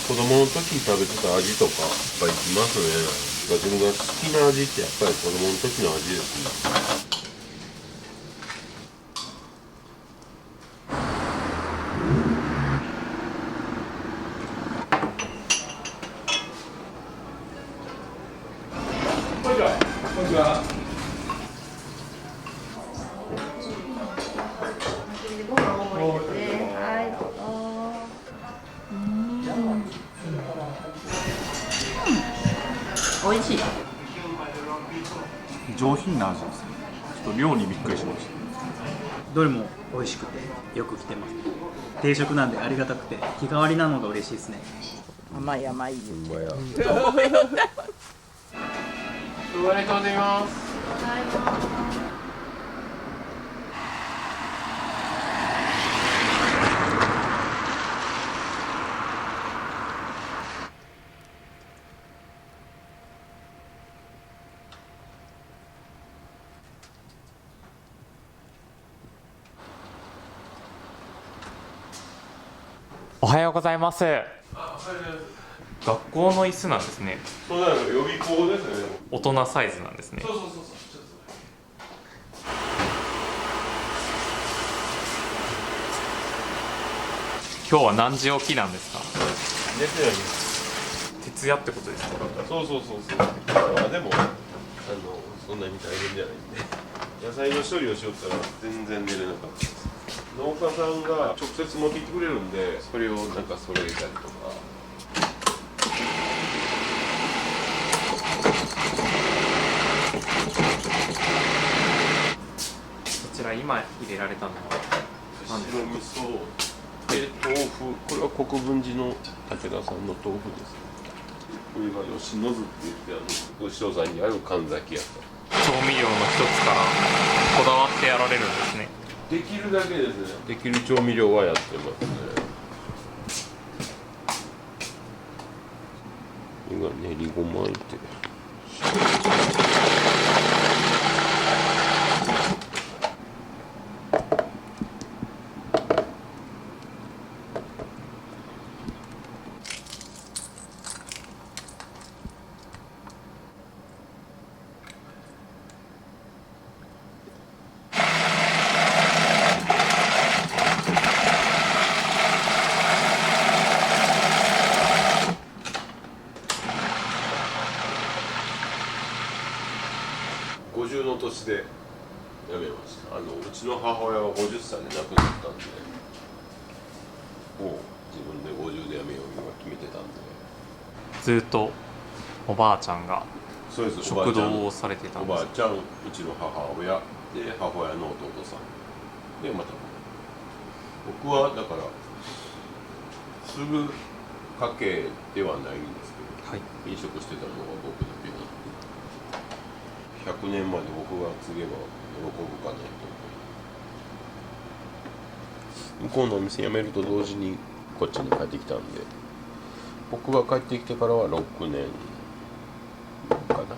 子供の時食べてた味とかやっぱりきますね。自分が好きな味ってやっぱり子供の時の味ですね。こんにちは。こんにちは。ご飯大盛りですね。はい、どうぞ。美味しい。上品な味ですね。ちょっと量にびっくりしました。どれも美味しくてよく来てます。定食なんでありがたくて日替わりなのが嬉しいですね。甘い甘い。ほんまや。ありがとうございます。おはようございます。学校の椅子なんですね。そうなの、予備校ですね。大人サイズなんですね。そう。今日は何時起きなんですか？寝てないです。徹夜ってことですか？そう。あ、でもそんなに大変じゃないんで。野菜の処理をしよったら全然寝れなかったです。農家さんが直接持ってきてくれるんで、それをなんか揃えたりとか。こちら今入れられたのは何です白味噌で豆腐、これは国分寺の武田さんの豆腐です。これが吉野津って言って牛尾山にある神崎屋さん。調味料の一つからこだわってやられるんですね。できるだけですね。できる調味料はやってますね。今練りごま入れて。50の年で辞めました。うちの母親は50歳で亡くなったんで、もう自分で50で辞めようと決めてたんで。ずっとおばあちゃんがそうです。食堂をされてたんです。おばあちゃん、うちの母親で母親の弟さんでまた僕はだからすぐ家系ではないんですけど、はい、飲食してたのが僕だけなんで。100年まで僕が継げば喜ぶかなと思い、向こうのお店辞めると同時にこっちに帰ってきたんで、僕が帰ってきてからは6年かな。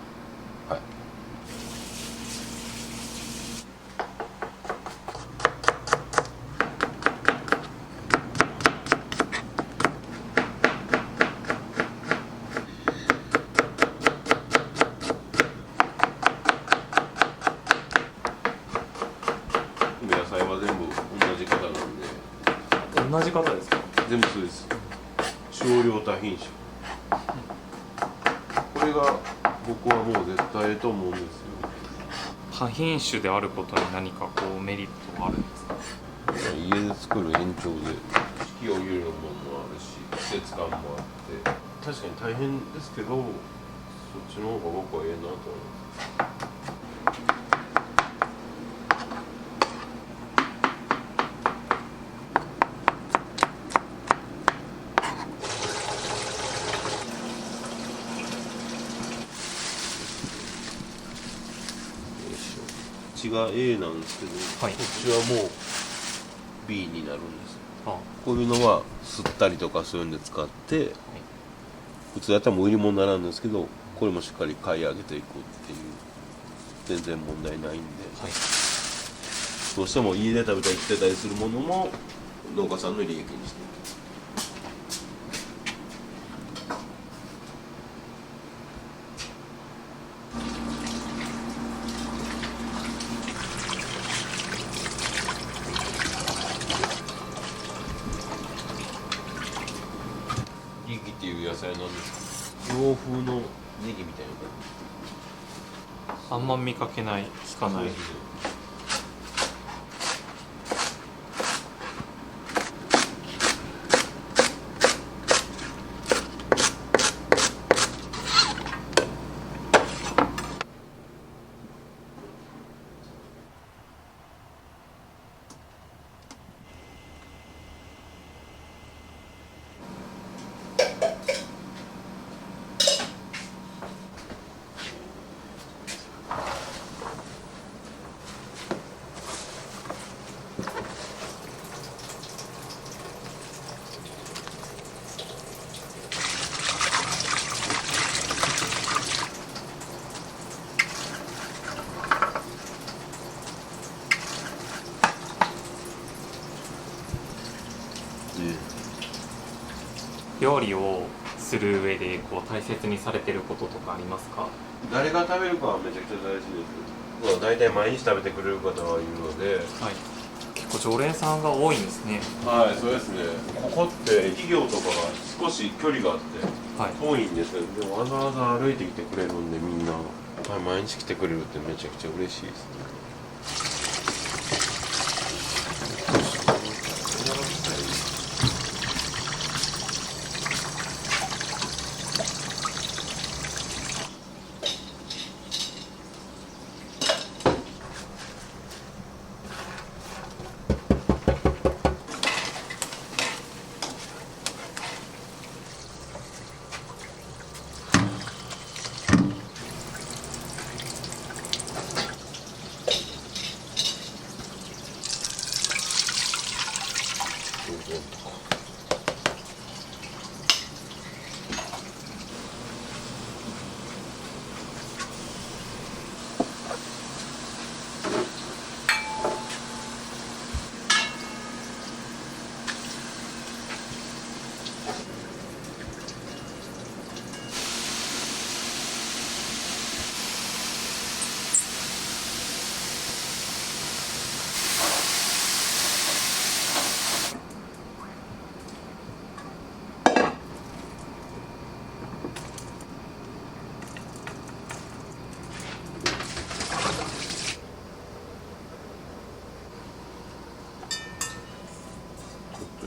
はい。野菜は全部同じ方なんで。同じ方ですか？全部そうです。少量多品種。これが僕はもう絶対と思うんですよ。多品種であることに何かこうメリットがあるんですか？家で作る延長で四季を入れるものもあるし、季節感もあって、確かに大変ですけど、そっちの方が僕はええなと思います。こっちが A なんですけど、はい、こっちはもう B になるんですよ。あ、こういうのは吸ったりとかそういうんで使って、普通だったらもう売り物にならんですけど、これもしっかり買い上げていくっていう全然問題ないんで、はい、どうしても家で食べたり着てたりするものも農家さんの利益にしていく。っていう野菜なんですか？洋風のネギみたいな。あんま見かけない、聞かない。料理をする上でこう大切にされてることとかありますか？誰が食べるかはめちゃくちゃ大事です。まあ大体毎日食べてくれる方はいるので、はい、結構常連さんが多いんですね。はい、そうですね。ここって企業とかが少し距離があってはい、遠いんですよ。でもわざわざ歩いてきてくれるんで、みんな、はい、毎日来てくれるってめちゃくちゃ嬉しいですね。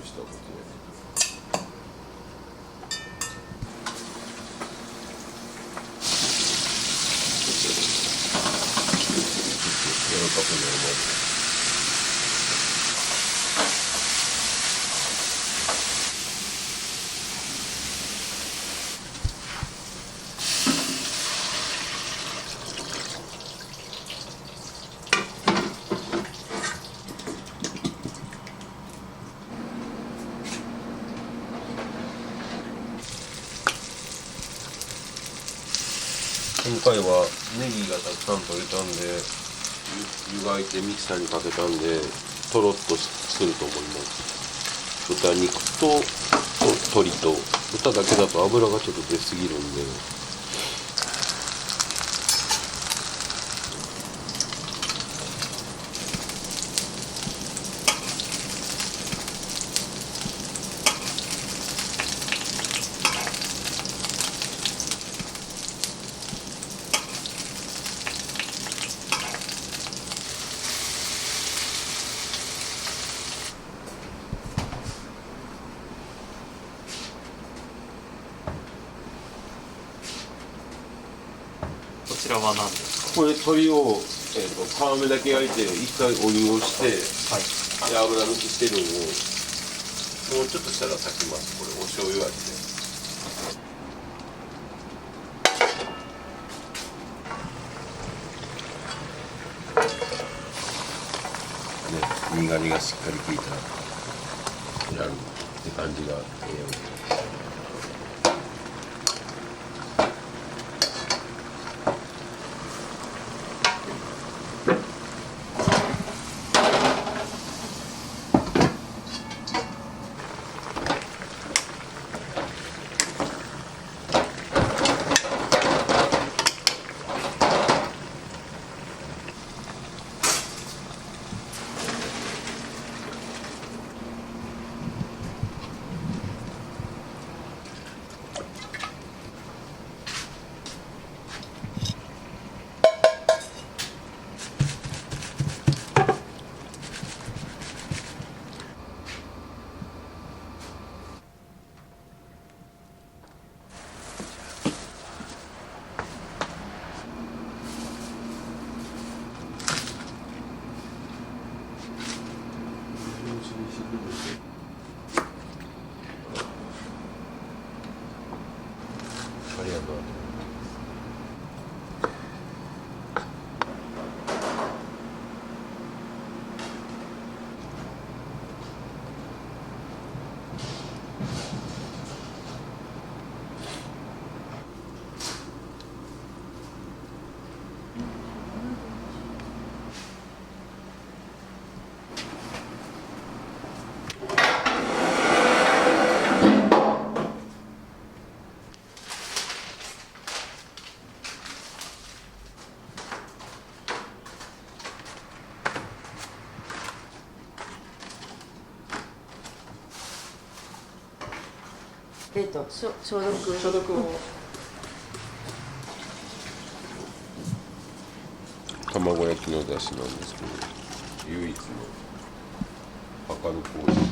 したことで柔らかくなるまで。今回はネギがたくさん取れたんで湯がいてミキサーにかけたんでとろっとすると思います。豚肉と鶏と豚だけだと油がちょっと出すぎるんで、こちらは何ですこれ鶏を、皮目だけ焼いて一回お湯をして、で油抜きしてるのをもうちょっとしたら炊きます。これお醤油味で。ね、苦味がしっかり効いたやるって感じがありがとう。消毒を。卵焼きの出汁なんですけど、唯一の赤の麹。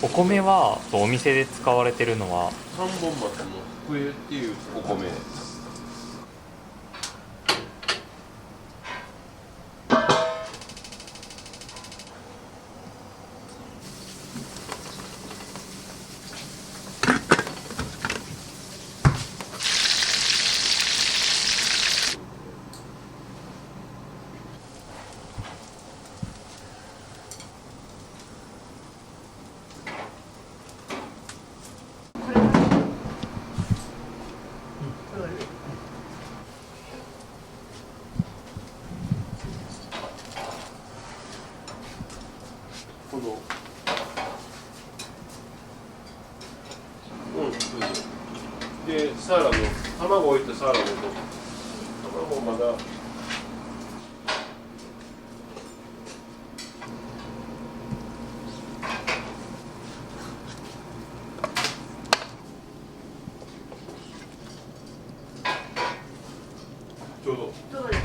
お米はお店で使われてるのは三本松の福江っていうお米。このでサラダの卵置いてサラダの卵まだちょうど。そうです。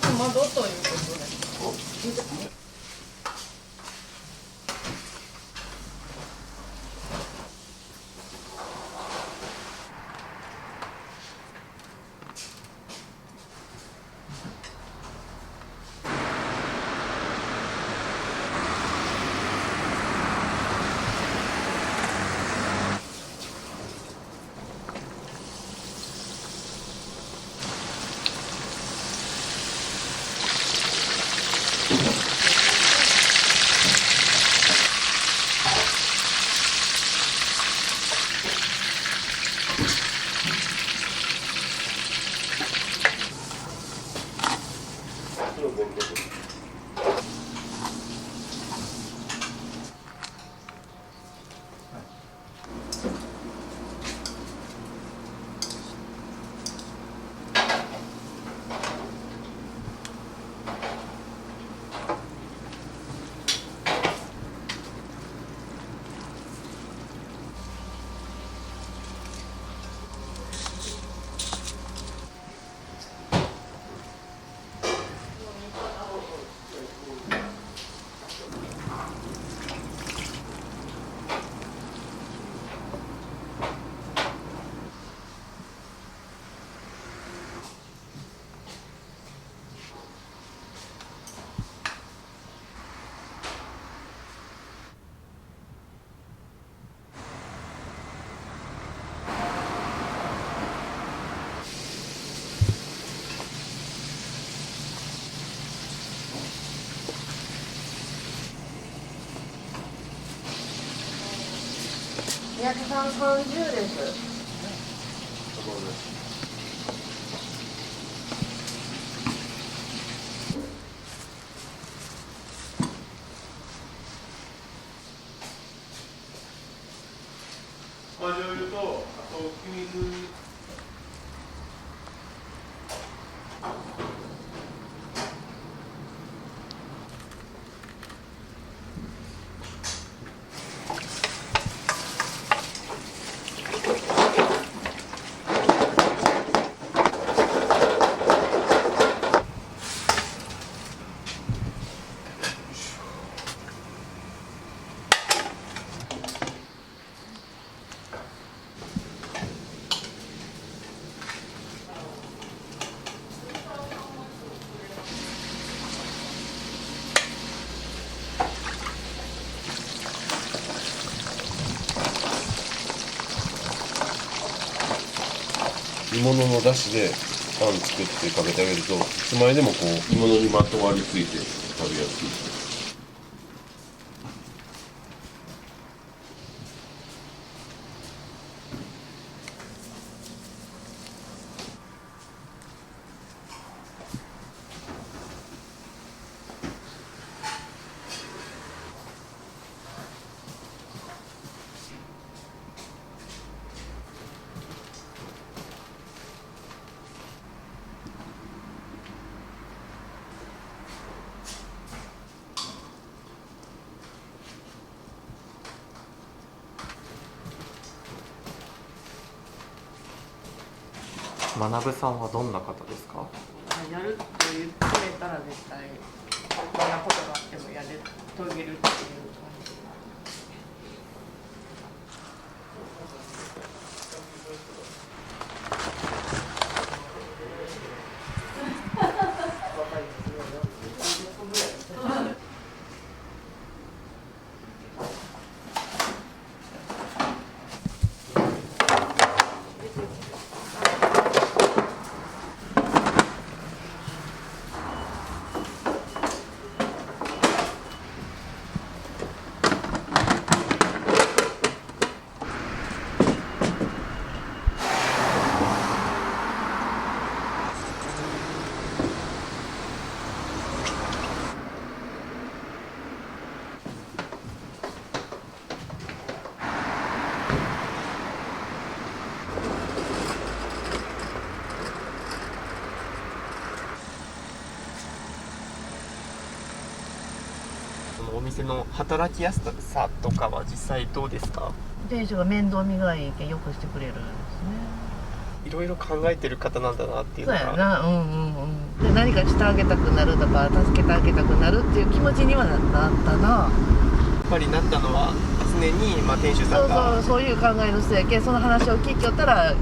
戸惑ということですか。宮城さん30です。醤油とあと黄水。煮物の出汁でパン作ってかけてあげるといつまででもこう煮物にまとわりついて食べやすい。学さんはどんな方ですか？やるって言ってくれたら絶対どんなことがあってもやれ遂げるっていう感じ。お店の働きやすさとかは実際どうですか？店主が面倒見がいいけんよくしてくれるんですね。いろいろ考えてる方なんだなっていうそうのが。やな、で何かしてあげたくなるとか助けてあげたくなるっていう気持ちにはなったな。やっぱりなったのは常に、店主さんがそういう考えの人やけん、その話を聞きよったらやっ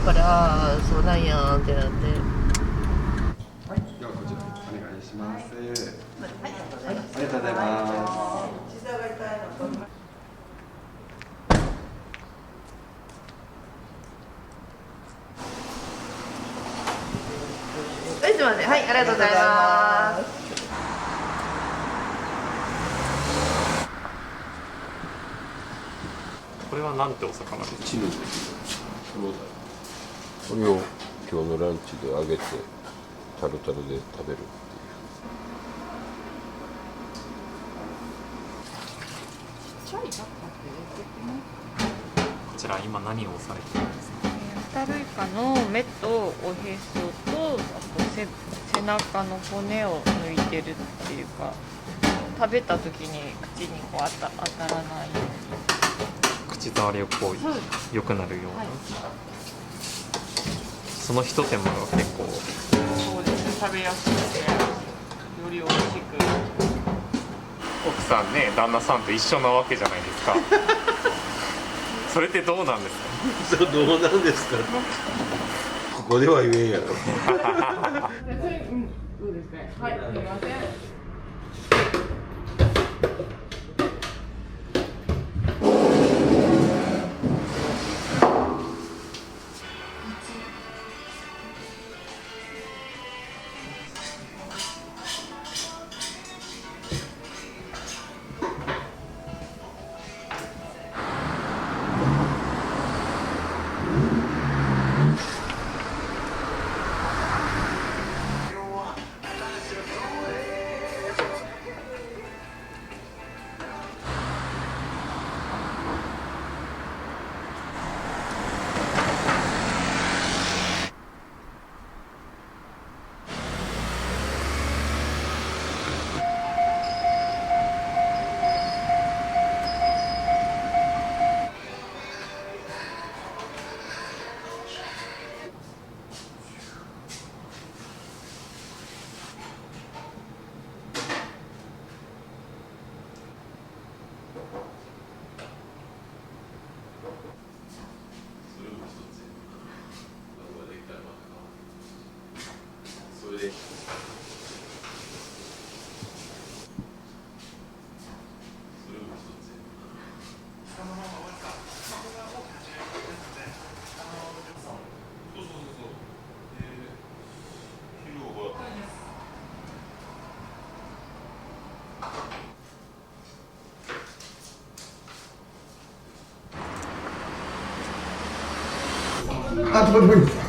ぱりああそうなんやんってなって。はい、ではこちらお願いします。ありがとうございます。はい、ありがとうございます。これはなんてお魚ですか？チヌですこれを今日のランチで揚げてタルタルで食べる。こちら今何をされてるんですか？ホタルイカの目とおへそとあと背中の骨を抜いてるっていうか、食べた時に口にこう当たらないように口触りをこう良くなるような、その一手間が結構。そうですね、食べやすくてより美味しく。奥さんね、旦那さんと一緒なわけじゃないですか。それってどうなんですか？どうなんですか？ここでは言えんやろ。そうですね。はい、すみません。あ、どこでもいいですか。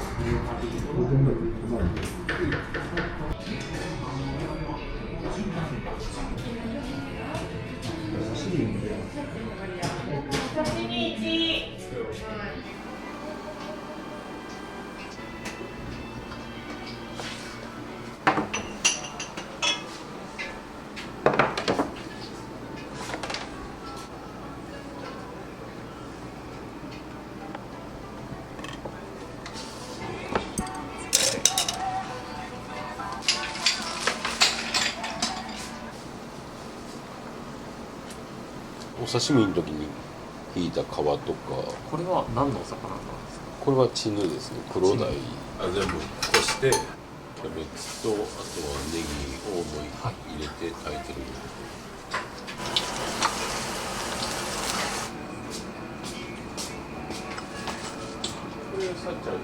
お刺身の時に引いた皮とか、これは何のお魚なんですか？これはチヌですね。黒鯛全部こしてキャベツとあとはネギをもう入れて炊いてる。これさっちゃん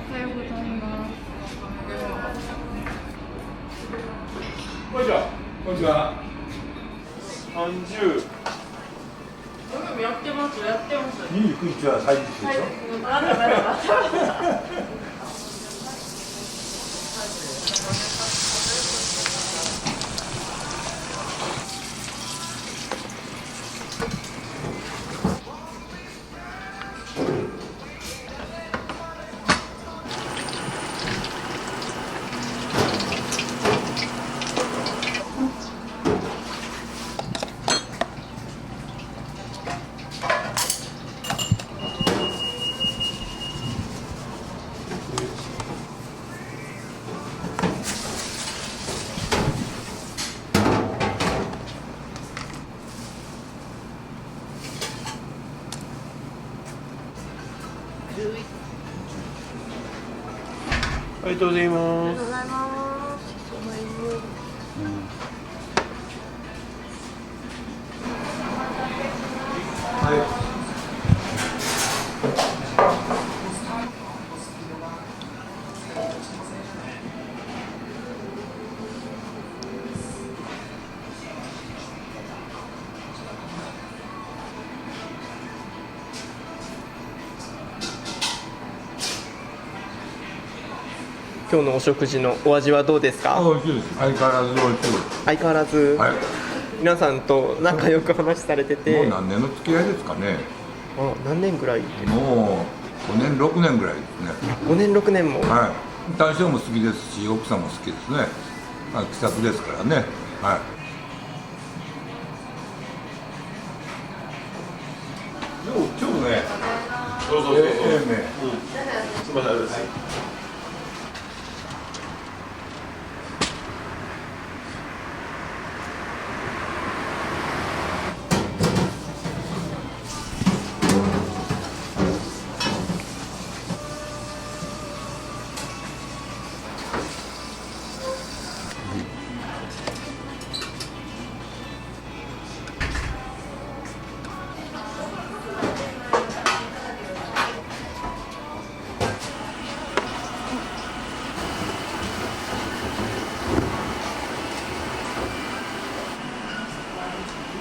おはようございます。こんにちは。こんにちは。30。やってます。やってます。29日は祭日でしょ。まだまだまだ。ありがとうございます。ございます。今日のお食事のお味はどうですか？美味しいです。相変わらず美味しいです。相変わらず、はい。皆さんと仲良く話されてて、もう何年の付き合いですかね。何年ぐらい？もう5年6年ぐらいですね。5年6年も。はい。大将も好きですし、奥さんも好きですね。気さくですからね。はい。今日ね。そうそうそうそう。ええね。すみませんです。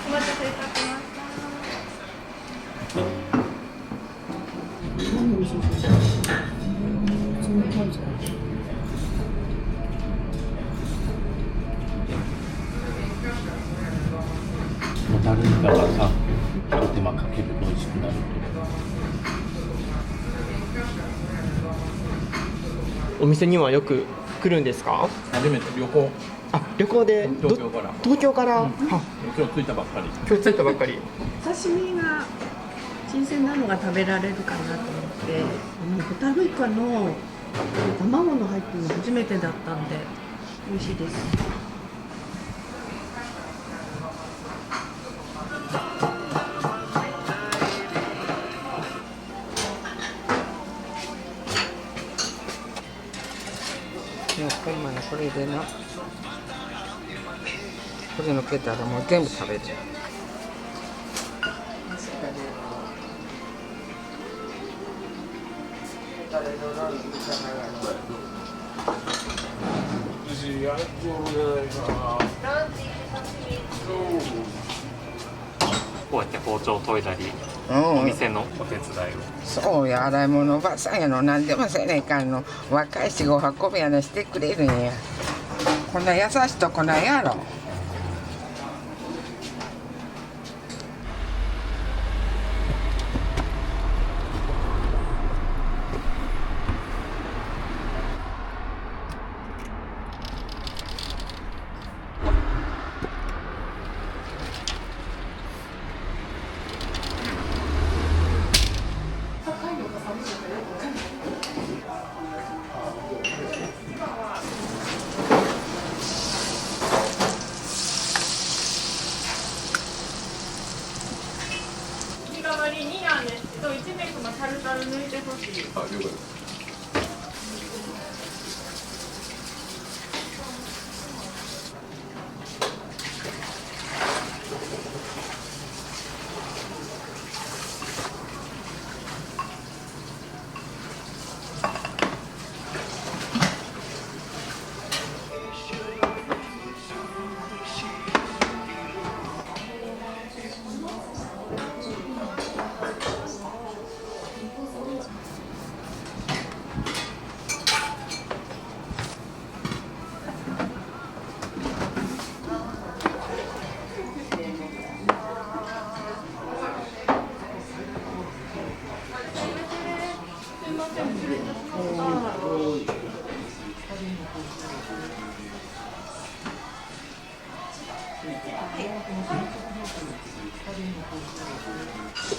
お待たせいたしましたホタルイカがさ、一手間かけると美味しくなる。お店にはよく来るんですか？初めて旅行。あ、旅行で東京から。東京から、今日着いたばっかり。今日着いたばっかり。お刺身が新鮮なのが食べられるかなと思って、ホタルイカの卵の入ってるの初めてだったんで美味しいです。ほんまにこれでな、これのっけたらもう全部食べる。こうやって包丁研いだり、お店のお手伝いを。そうや、洗い物おばさんやの、何でもせねえかんの。若いしご運びやなしてくれるんや。こんな優しいとこないやろ。日替わり2なんですけど、1名様タルタル抜いてほしい。あ、了解です。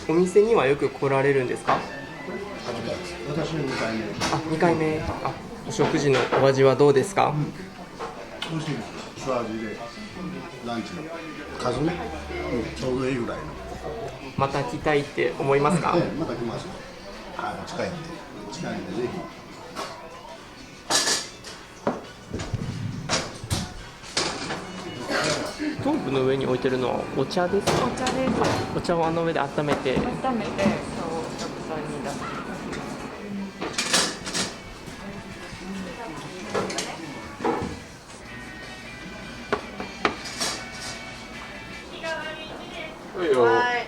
お店にはよく来られるんですか？私は2回目。あ、2回目。あ、お食事のお味はどうですか？美味しいです。素味で、ランチの数ね、ちょうどいいぐらいの。また来たいって思いますか？また来ますよ。近いんで、近いんでぜひ。トープの上に置いてるのはお茶ですか？お茶です。お茶をあの上で温めて。温めて、そう、お客さんに出す。はいよ。はい。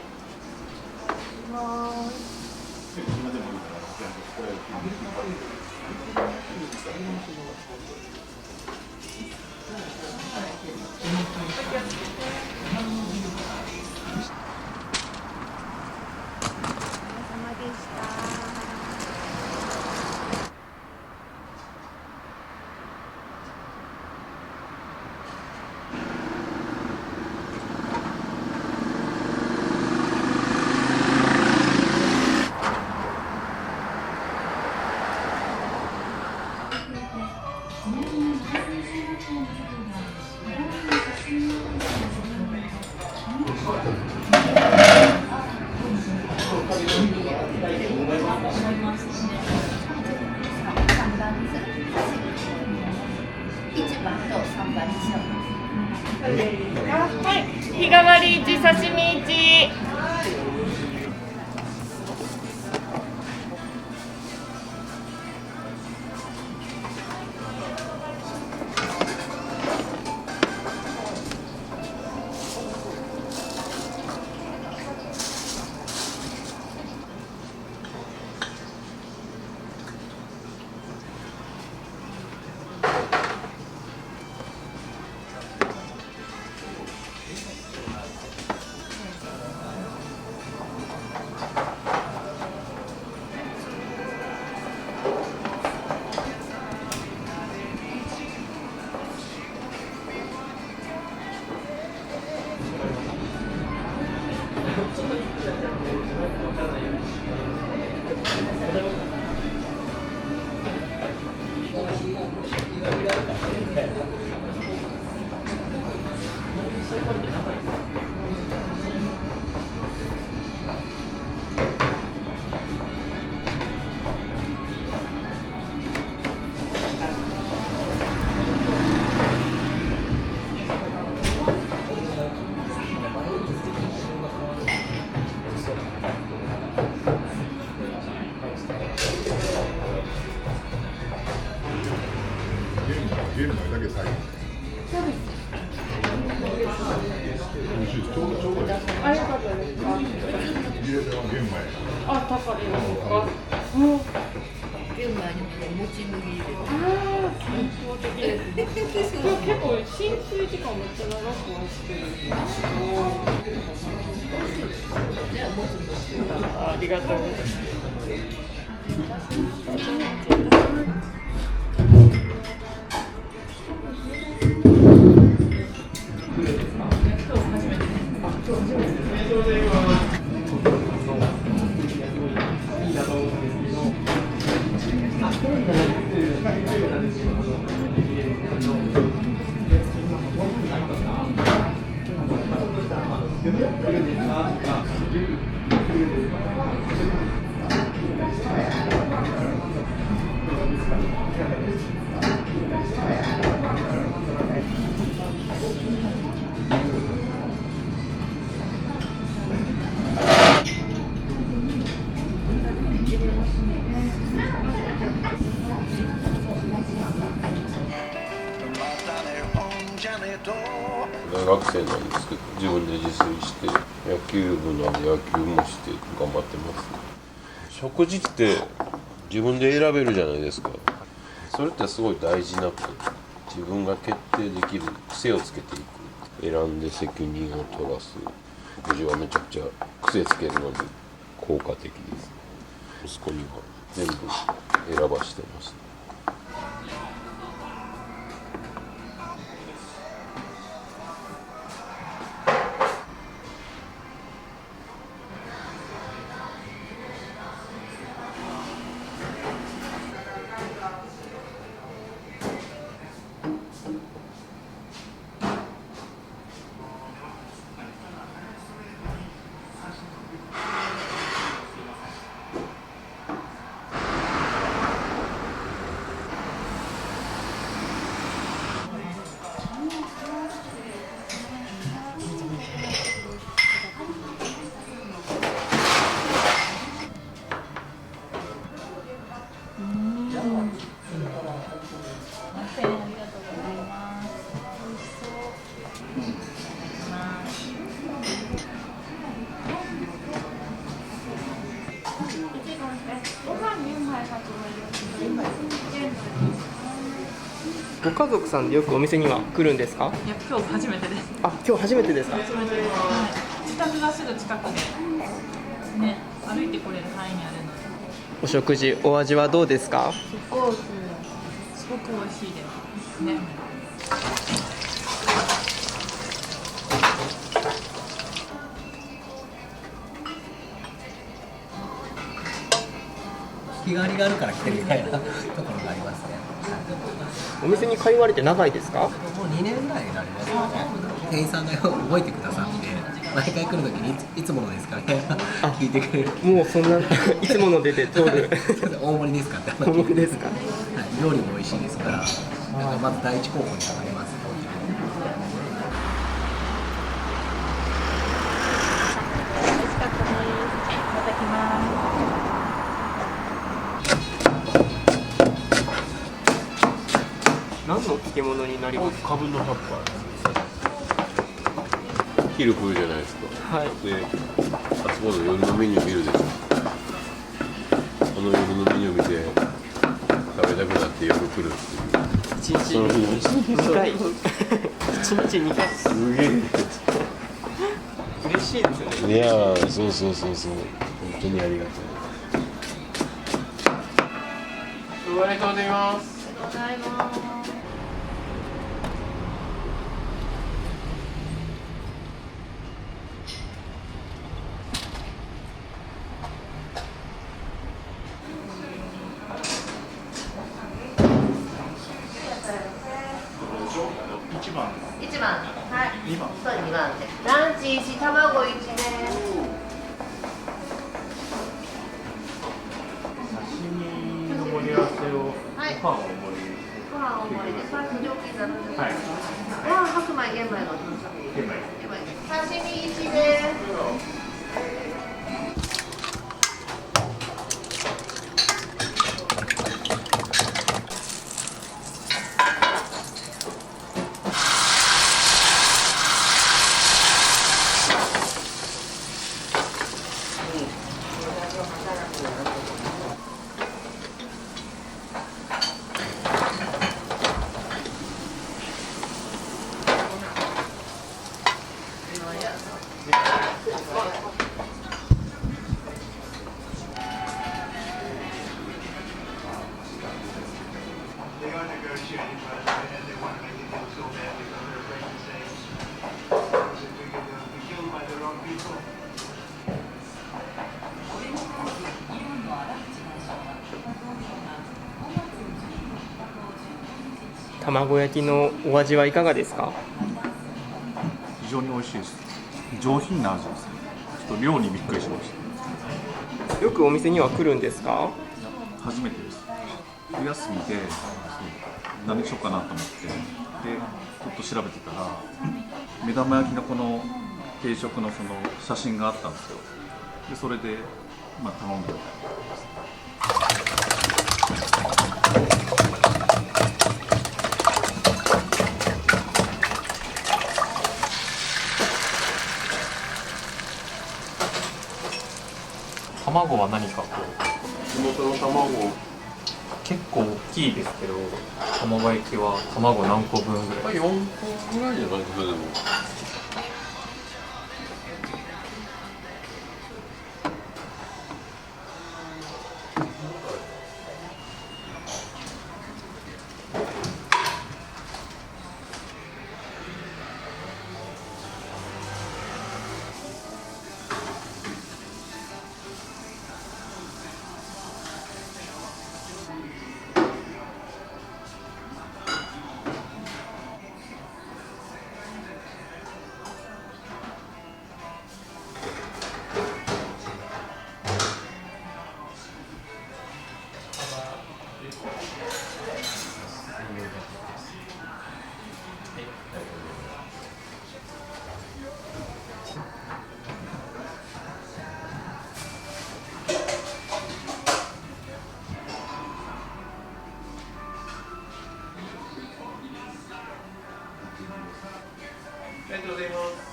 はい、日替わり1、刺身1。あ、高いですか。もう。玄米にももち麦入れて。ああ、健康的ですね。結構浸水時間めっちゃ長くはしてる。ありがとうございます。大学生なんですけど、自分で自炊して野球部なんで野球もして頑張ってます。食事って自分で選べるじゃないですか。それってすごい大事なこと。自分が決定できる癖をつけていく、選んで責任を取らす。食事はめちゃくちゃ癖つけるので効果的です。息子には全部選ばしてます。ご家族さんでよくお店には来るんですか？いや、今日初めてです。あ、今日初めてですか？初めてです。はい。自宅がすぐ近くで、ね、歩いてこれる範囲にあるので。お食事、お味はどうですか？すごく美味しいですね。日替わりがあるから来てるみたいなところがありますね。お店に通われて長いですか？もう2年ぐらいになりますよね。店員さんが覚えてくださって、毎回来るときにいつものですかね聞いてくれる。もうそんないつもの出て通る大盛りですかって大盛りですか？はい、料理も美味しいですから、なんかまず第一候補に上がります。何の漬物になりますか？カブの葉っぱ。昼食うじゃないですか。はい。で、あそこの夜のメニュー見るでしょ。この夜のメニュー見て食べたくなって夜来るっていう。1日2回1日2回すげえ嬉しいですよね。いやー、そうそうそうそう、本当にありがたい。ありがとうございます。ありがとうございます。1番、はい、2番、そう2番で、ランチ1、卵1ね。刺身の盛り合わせを、はい、ご飯大盛り。ご飯大盛りで、それは非常勤なんです。はい。白米、玄米の。玄米。刺身1です。卵焼きのお味はいかがですか？非常に美味しいです。上品な味です。ちょっと量にびっくりしました。よくお店には来るんですか？初めてです。冬休みで何しようかなと思って、でちょっと調べてたら目玉焼きのこの定食のその写真があったんですよ。でそれで頼んだみたいです。卵は何かこう地元の卵結構大きいですけど、卵焼きは卵何個分ぐらい？ 4個ぐらいじゃないですか。でもありがとうございます。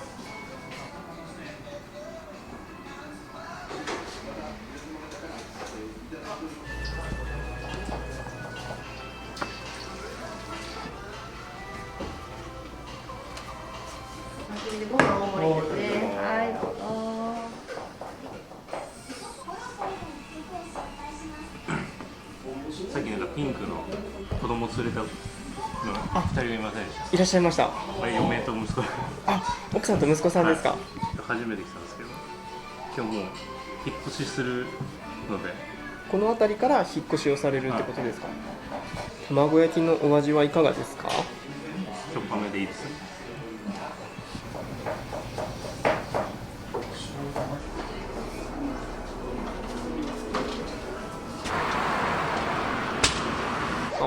ご飯大盛りですね。はい、どうぞ。さっきなんかピンクの子供連れたの2人いませんでした？いらっしゃいました。嫁と息子。奥さんと息子さんですか？はい、初めて来たんですけど、今日もう引っ越しするので。この辺りから引っ越しをされるってことですか？卵焼きのお味はいかがですか？しょっぱめでいいです。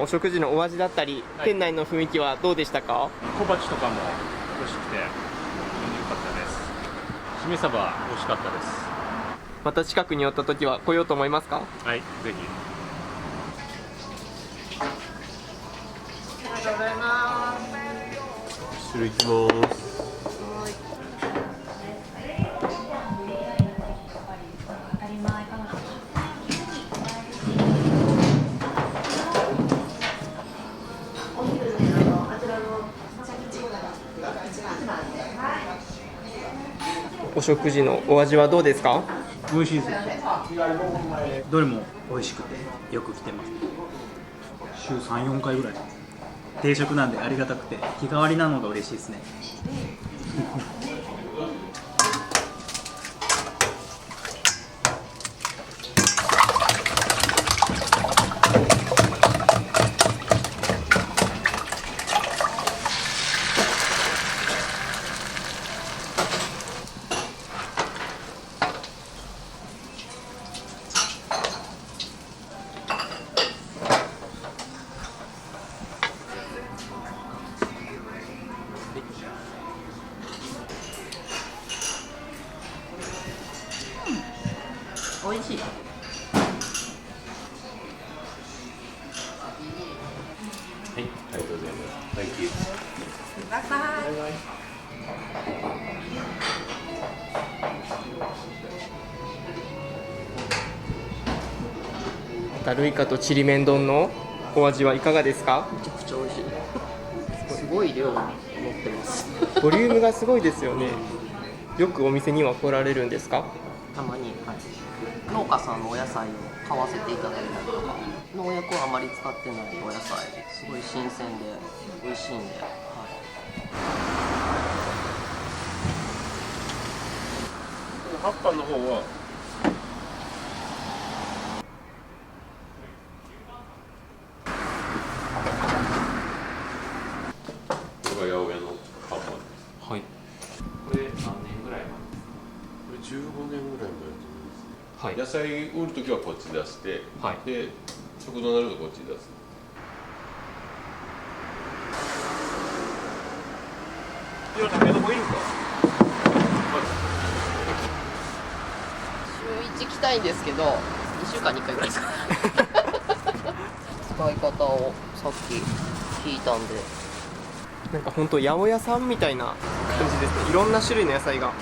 お食事のお味だったり、店内の雰囲気はどうでしたか？小鉢とかも美味しくて、良かったです。しめ鯖美味しかったです。また近くに寄った時は来ようと思いますか？はい、ぜひ。ありがとうございます。失礼します。お食事のお味はどうですか？美味しいです。どれも美味しくてよく来てます。週3、4回ぐらい。定食なんでありがたくて日替わりなのが嬉しいですね。美味しい。はい、ありがとうございます。Thank you。バイバイ。タルイカとちりめん丼のお味はいかがですか？めちゃくちゃ美味しい。すごい量持ってます。ボリュームがすごいですよね。よくお店には来られるんですか？たまに、はい、農家さんのお野菜を買わせていただいたりとか、農薬をあまり使ってないお野菜、すごい新鮮で美味しいんで、はい、葉っぱの方はこれが八百屋の葉っぱ。はい。これ何年ぐらい前？これ15年ぐらい前だと思います。はい。野菜売るときはこっち出して、はい、で食堂になるとこっち出す。いや、食べるもいいんか。週1来たいんですけど、2週間に1回ぐらいですか。使い方をさっき聞いたんで。なんか本当八百屋さんみたいな感じですね。いろんな種類の野菜が。はい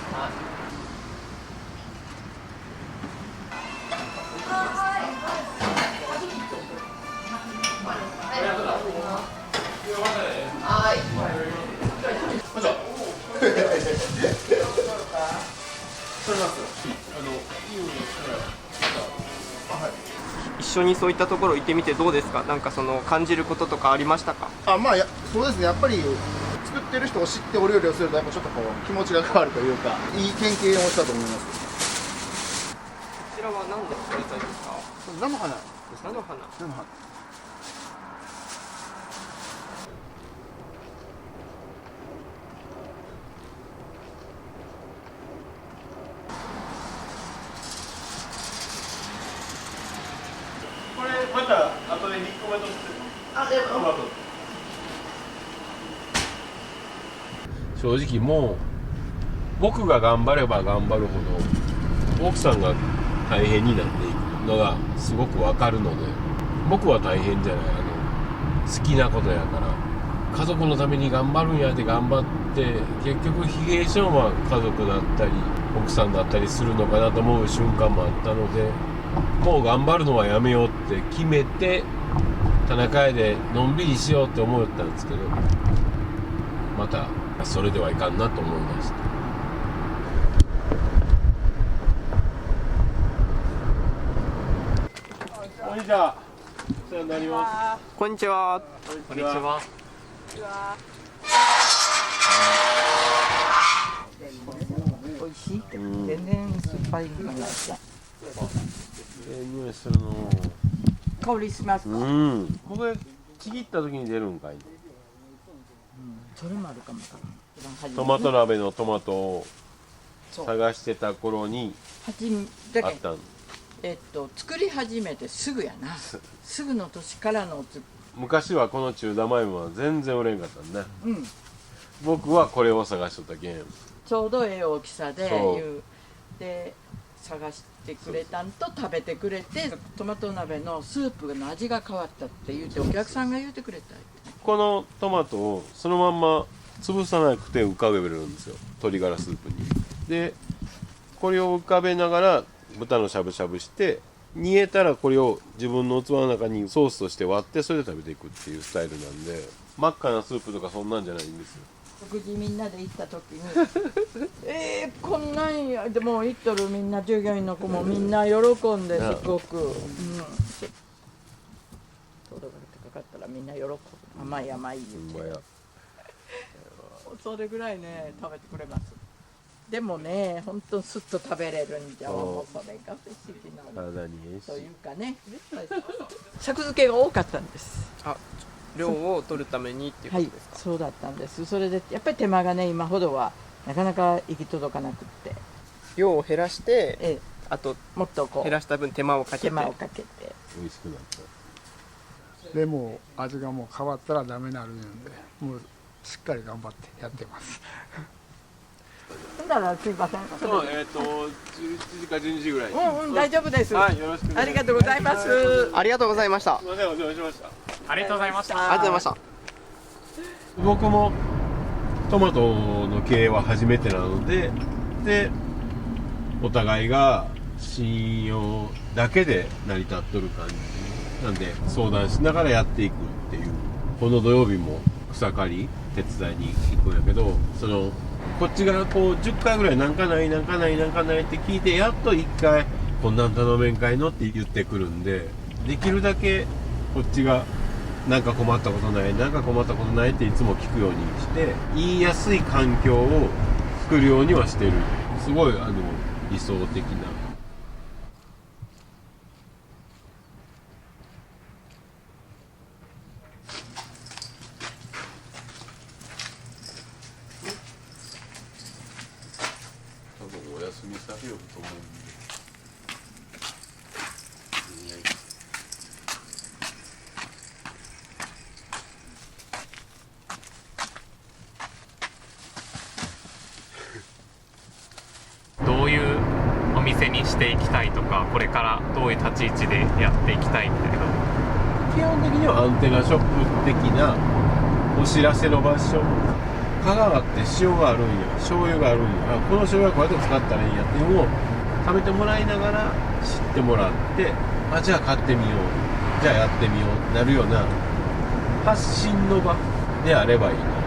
一緒にそういったところ行ってみてどうですか？なんかその感じることとかありましたか？まあそうですね、やっぱり作ってる人を知ってお料理をするとやっぱちょっとこう気持ちが変わるというか、いい経験をしたと思います。こちらは何で作りたいですか？菜の花です。菜の花。菜の花。これまた後で2個目として。正直もう僕が頑張れば頑張るほど奥さんが大変になっていくのがすごくわかるので、僕は大変じゃない、好きなことやから家族のために頑張るんやって頑張って、結局疲弊したのは家族だったり奥さんだったりするのかなと思う瞬間もあったので、もう頑張るのはやめようって決めて田中屋でのんびりしようって思ったんですけど、またそれではいかんなと思いました。こんにちは。お世話になります。こんにちは。こんにちは。美味しい。全然酸っぱいのないし。匂いするの。香りしますか？これちぎった時に出るんかい。それもあるかも。トマト鍋のトマトを探してた頃にあったん。作り始めてすぐやな。すぐの年からの昔はこの中玉芋は全然売れんかったんね。うん。僕はこれを探しとったけん。ちょうどええ大きさでで探してくれたんと食べてくれて、トマト鍋のスープの味が変わったって言ってお客さんが言ってくれた。このトマトをそのまんま潰さなくて浮かべれるんですよ、鶏ガラスープに。でこれを浮かべながら豚のしゃぶしゃぶして、煮えたらこれを自分の器の中にソースとして割ってそれで食べていくっていうスタイルなんで、真っ赤なスープとかそんなんじゃないんですよ。食事みんなで行った時にこんなんやでも行っとるみんな従業員の子もみんな喜んですごく、糖度が高かったらみんな喜ぶ。甘い甘い言ってそれぐらいね食べてくれます。でもね本当すっと食べれるんじゃもうそれが不思議なというかね、作付けが多かったんです。量を取るためにっていうことですか？はい、そうだったんです。それでやっぱり手間がね今ほどはなかなか行き届かなくって、量を減らして、あともっとこう減らした分手間をかけて美味しくなった。でも味がもう変わったらダメになるので、もうしっかり頑張ってやってます。だからすいません。そう11時か12時ぐらい。大丈夫です。はいよろしく。ありがとうございます。ありがとうございました。すみませんお邪魔しました。ありがとうございました。ありがとうございました。僕もトマトの経営は初めてなので、お互いが信用だけで成り立っとる感じなんで相談しながらやっていくっていう。この土曜日も草刈り手伝いに行くんやけど、こっちがこう10回ぐらいなんかないって聞いて、やっと1回こんなん頼めんかいのって言ってくるんで、できるだけこっちがなんか困ったことないっていつも聞くようにして言いやすい環境を作るようにはしてる。すごい理想的な。多分お休みされようと思うんで。どういうお店にしていきたいとか、これからどういう立ち位置でやっていきたいんだけど、基本的にはアンテナショップ的なお知らせの場所。香川って塩があるんや、醤油があるんや、この醤油はこうやって使ったらいいんやっていうのを食べてもらいながら知ってもらって、じゃあ買ってみよう、じゃあやってみようってなるような発信の場であればいいな。